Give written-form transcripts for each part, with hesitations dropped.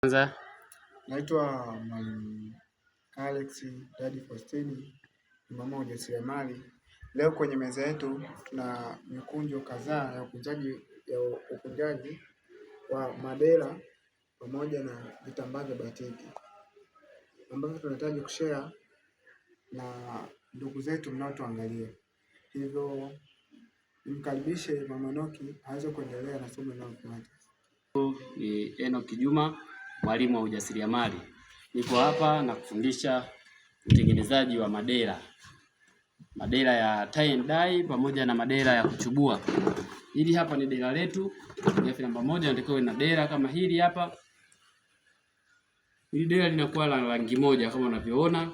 Kwanza naitwa Mwalimu Alex Daddy Faustini, ni mama ujasiriamali. Leo kwenye meza yetu tuna mikunjo kadhaa ya ukunjaji wa madera pamoja na vitambaa vya batiki ambavyo tunahitaji kushare na ndugu zetu mnaotuangalia. Hivyo nimkaribishe Mama Noki aweze kuendelea na somo linalofuata. ni Enoch Juma, mwalimu wa ujasiriamali. Niko hapa na kufundisha utengenezaji wa madera ya tie and dye pamoja na madera ya kuchubua. Hili hapa ni dera letu, refu namba 1, natakiwa na dera kama hili hapa. Hili dera linakuwa la rangi moja kama unavyoona.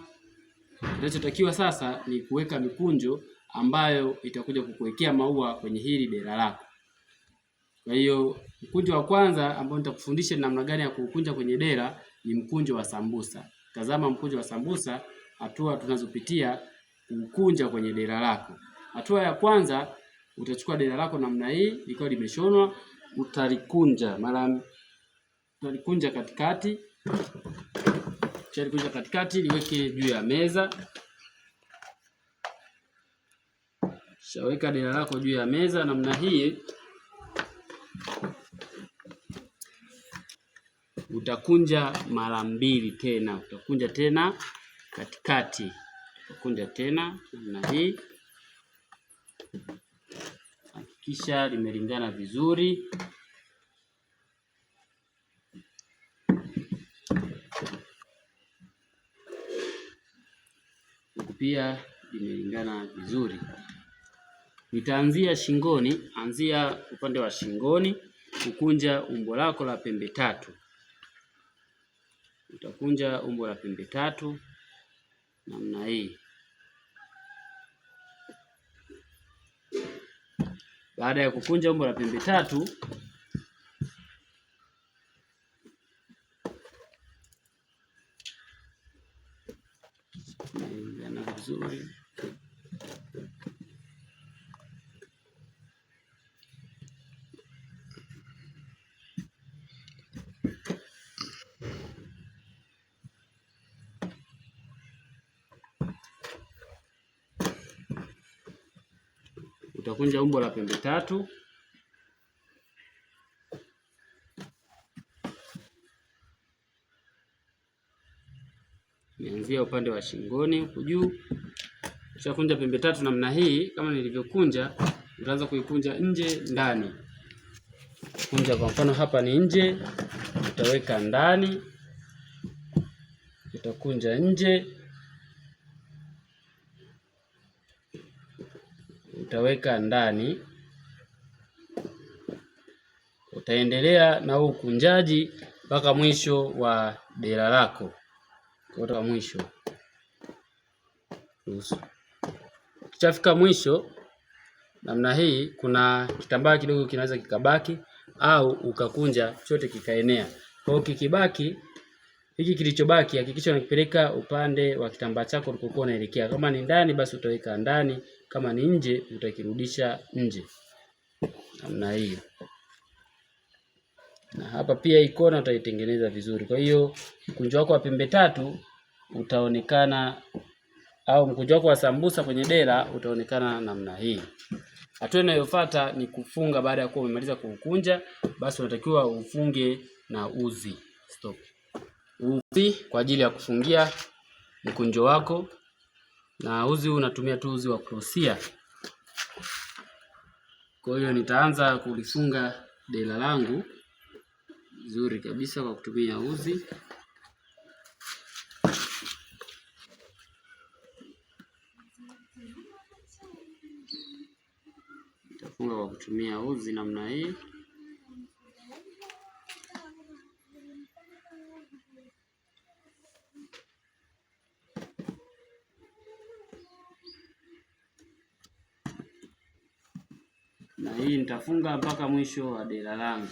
Kinachotakiwa sasa ni kuweka mikunjo ambayo itakuja kukuwekea maua kwenye hili dera lako. Kwa hiyo mkunjo wa kwanza ambao nitakufundisha namna gani ya kukunja kwenye dera ni mkunjo wa sambusa. Tazama mkunjo wa sambusa, hatua tunazopitia kukunja kwenye dera lako. Hatua ya kwanza, utachukua dera lako namna hii likiwa limeshonwa, utalikunja katikati. Utalikunja katikati, liweke juu ya meza. Shaweka dera lako juu ya meza namna hii. Utakunja mara 2 tena, utakunja tena katikati, utakunja tena namna hii. Hakikisha limelingana vizuri. Pia limelingana vizuri. Nitaanzia shingoni, anzia upande wa shingoni kukunja umbo lako la pembe 3. Utakunja umbo la pembe 3 namna hii. Baada ya kukunja umbo la pembe 3, na vizuri utakunja umbo la pembe 3. Nianzia upande wa shingoni huku juu. Ushakunja pembe 3 namna hii kama nilivyokunja, utaanza kuikunja nje ndani. Kunja kwa mfano hapa ni nje, utaweka ndani, utakunja nje, utaweka ndani. Utaendelea na ukunjaji mpaka mwisho wa dera lako. Kutoka mwisho. Ukishafika mwisho namna hii, kuna kitambaa kidogo kinaweza kikabaki au ukakunja chote kikaenea. Kwa hiyo kikibaki, hiki kilichobaki hakikisha unakipeleka upande wa kitambaa chako ulikokuwa unaelekea. Kama ni ndani basi utaweka ndani, kama ni nje utakirudisha nje. Namna hiyo. Na hapa pia ikona utaitengeneza vizuri. Kwa hiyo mkunjo wako wa pembe 3 utaonekana, au mkunjo wako wa sambusa kwenye dera utaonekana namna hii. Hatua inayofuata ni kufunga. Baada ya kuwa umemaliza kukunja, basi unatakiwa ufunge na uzi. Uzi kwa ajili ya kufungia mkunjo wako, na uzi unatumia tu uzi wa krosia. Kwa hiyo nitaanza kulifunga dera langu vizuri kabisa kwa kutumia uzi. Nitafunga kwa kutumia uzi namna hii. Na hii nitafunga mpaka mwisho wa dera langu.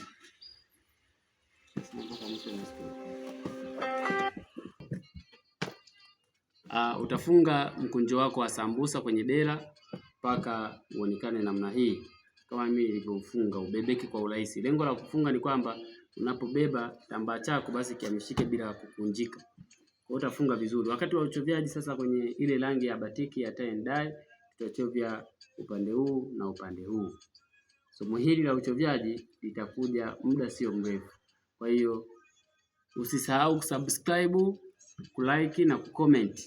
Utafunga mkunjo wako wa sambusa kwenye dera mpaka uonekane namna hii. Kama mimi nilivyofunga, ubebeki kwa urahisi. Lengo la kufunga ni kwamba unapobeba kitambaa chako basi kiamishike bila kukunjika. Kwa utafunga vizuri. Wakati wa uchovyaji sasa, kwenye ile rangi ya batiki ya tie and dye, tutachovya upande huu na upande huu. Somo hili la uchovyaji litakuja muda sio mrefu. Kwa hiyo usisahau kusubscribe, kulike na kucomment.